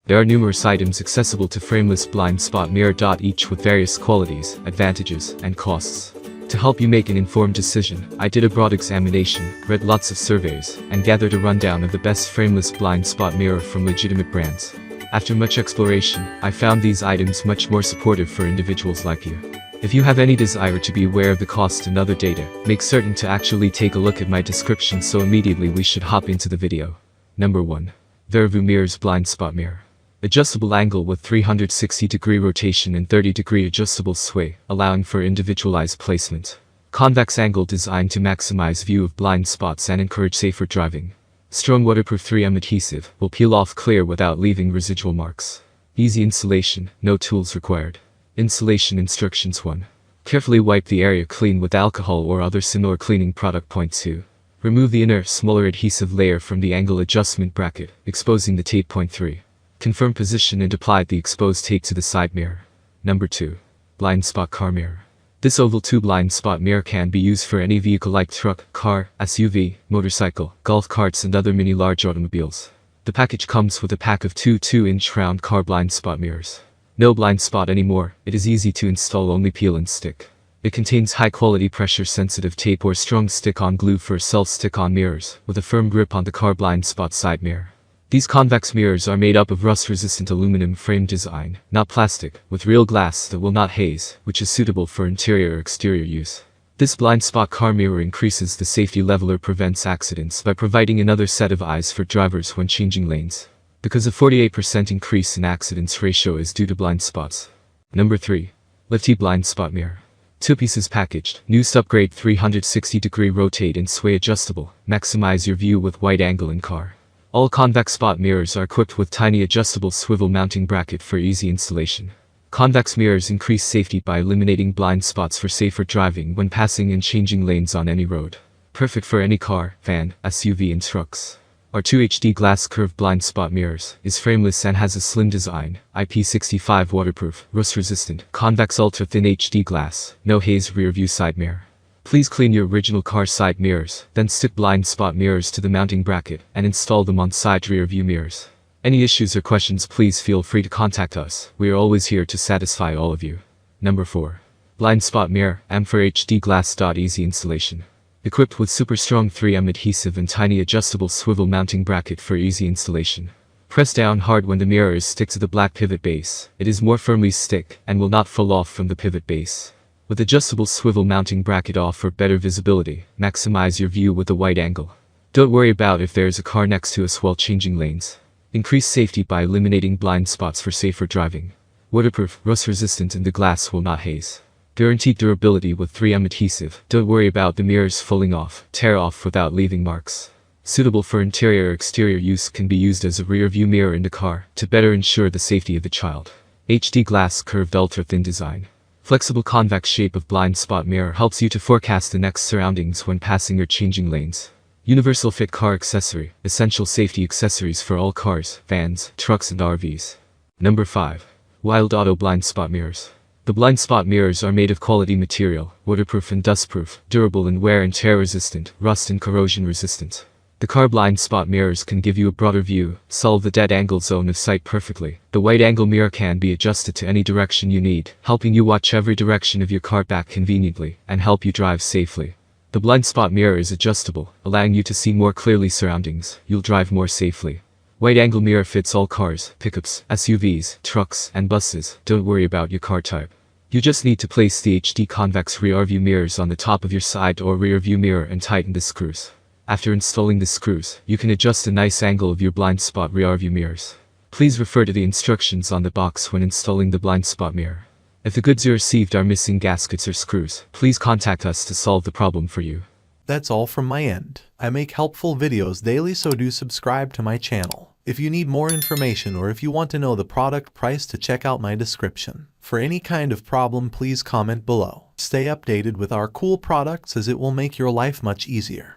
There are numerous items accessible to Frameless blind spot mirror. Each with various qualities, advantages, and costs. To help you make an informed decision, I did a broad examination, read lots of surveys, and gathered a rundown of the best frameless blind spot mirror from legitimate brands. After much exploration, I found these items much more supportive for individuals like you. If you have any desire to be aware of the cost and other data, make certain to actually take a look at my description, so immediately we should hop into the video. Number 1. Vervu Mirrors Blind Spot Mirror. Adjustable angle with 360-degree rotation and 30-degree adjustable sway, allowing for individualized placement. Convex angle designed to maximize view of blind spots and encourage safer driving. Strong waterproof 3M adhesive will peel off clear without leaving residual marks. Easy installation, no tools required. Installation instructions. 1. Carefully wipe the area clean with alcohol or other similar cleaning product. 2. Remove the inner, smaller adhesive layer from the angle adjustment bracket, exposing the tape. 3. Confirm position and apply the exposed tape to the side mirror. Number 2. Blind spot car mirror. This oval tube blind spot mirror can be used for any vehicle like truck, car, SUV, motorcycle, golf carts, and other mini-large automobiles. The package comes with a pack of two 2-inch round car blind spot mirrors. No blind spot anymore, it is easy to install, only peel and stick. It contains high-quality pressure-sensitive tape or strong stick-on glue for self-stick-on mirrors, with a firm grip on the car blind spot side mirror. These convex mirrors are made up of rust-resistant aluminum frame design, not plastic, with real glass that will not haze, which is suitable for interior or exterior use. This blind spot car mirror increases the safety level or prevents accidents by providing another set of eyes for drivers when changing lanes. Because a 48% increase in accidents ratio is due to blind spots. Number 3. Lifty blind spot mirror. 2 pieces packaged, newest upgrade 360-degree rotate and sway adjustable, maximize your view with wide angle in car. All convex spot mirrors are equipped with tiny adjustable swivel mounting bracket for easy installation. Convex mirrors increase safety by eliminating blind spots for safer driving when passing and changing lanes on any road. Perfect for any car, van, SUV, and trucks. Our 2 HD glass curved blind spot mirrors is frameless and has a slim design, IP65 waterproof, rust resistant, convex ultra thin HD glass, no haze rear view side mirror. Please clean your original car side mirrors, then stick blind spot mirrors to the mounting bracket and install them on side rear view mirrors. Any issues or questions, please feel free to contact us. We are always here to satisfy all of you. Number 4. Blind spot mirror, Amphor HD glass. Easy installation. Equipped with super strong 3M adhesive and tiny adjustable swivel mounting bracket for easy installation. Press down hard when the mirror is stick to the black pivot base. It is more firmly stick and will not fall off from the pivot base. With adjustable swivel mounting bracket offer better visibility, maximize your view with a wide angle. Don't worry about if there is a car next to us while changing lanes. Increase safety by eliminating blind spots for safer driving. Waterproof, rust resistant, and the glass will not haze. Guaranteed durability with 3M adhesive. Don't worry about the mirrors falling off, tear off without leaving marks. Suitable for interior or exterior use, can be used as a rear view mirror in the car to better ensure the safety of the child. HD glass curved ultra thin design. Flexible convex shape of blind spot mirror helps you to forecast the next surroundings when passing or changing lanes. Universal fit car accessory, essential safety accessories for all cars, vans, trucks, and RVs. Number 5. Wild Auto blind spot mirrors. The blind spot mirrors are made of quality material, waterproof and dustproof, durable and wear and tear resistant, rust and corrosion resistant. The car blind spot mirrors can give you a broader view, solve the dead angle zone of sight perfectly. The wide angle mirror can be adjusted to any direction you need, helping you watch every direction of your car back conveniently, and help you drive safely. The blind spot mirror is adjustable, allowing you to see more clearly surroundings. You'll drive more safely. Wide angle mirror fits all cars, pickups, SUVs, trucks, and buses. Don't worry about your car type. You just need to place the HD convex rear view mirrors on the top of your side or rear view mirror and tighten the screws. After installing the screws, you can adjust the nice angle of your blind spot rear view mirrors. Please refer to the instructions on the box when installing the blind spot mirror. If the goods you received are missing gaskets or screws, please contact us to solve the problem for you. That's all from my end. I make helpful videos daily, so do subscribe to my channel. If you need more information or if you want to know the product price, to check out my description. For any kind of problem, please comment below. Stay updated with our cool products, as it will make your life much easier.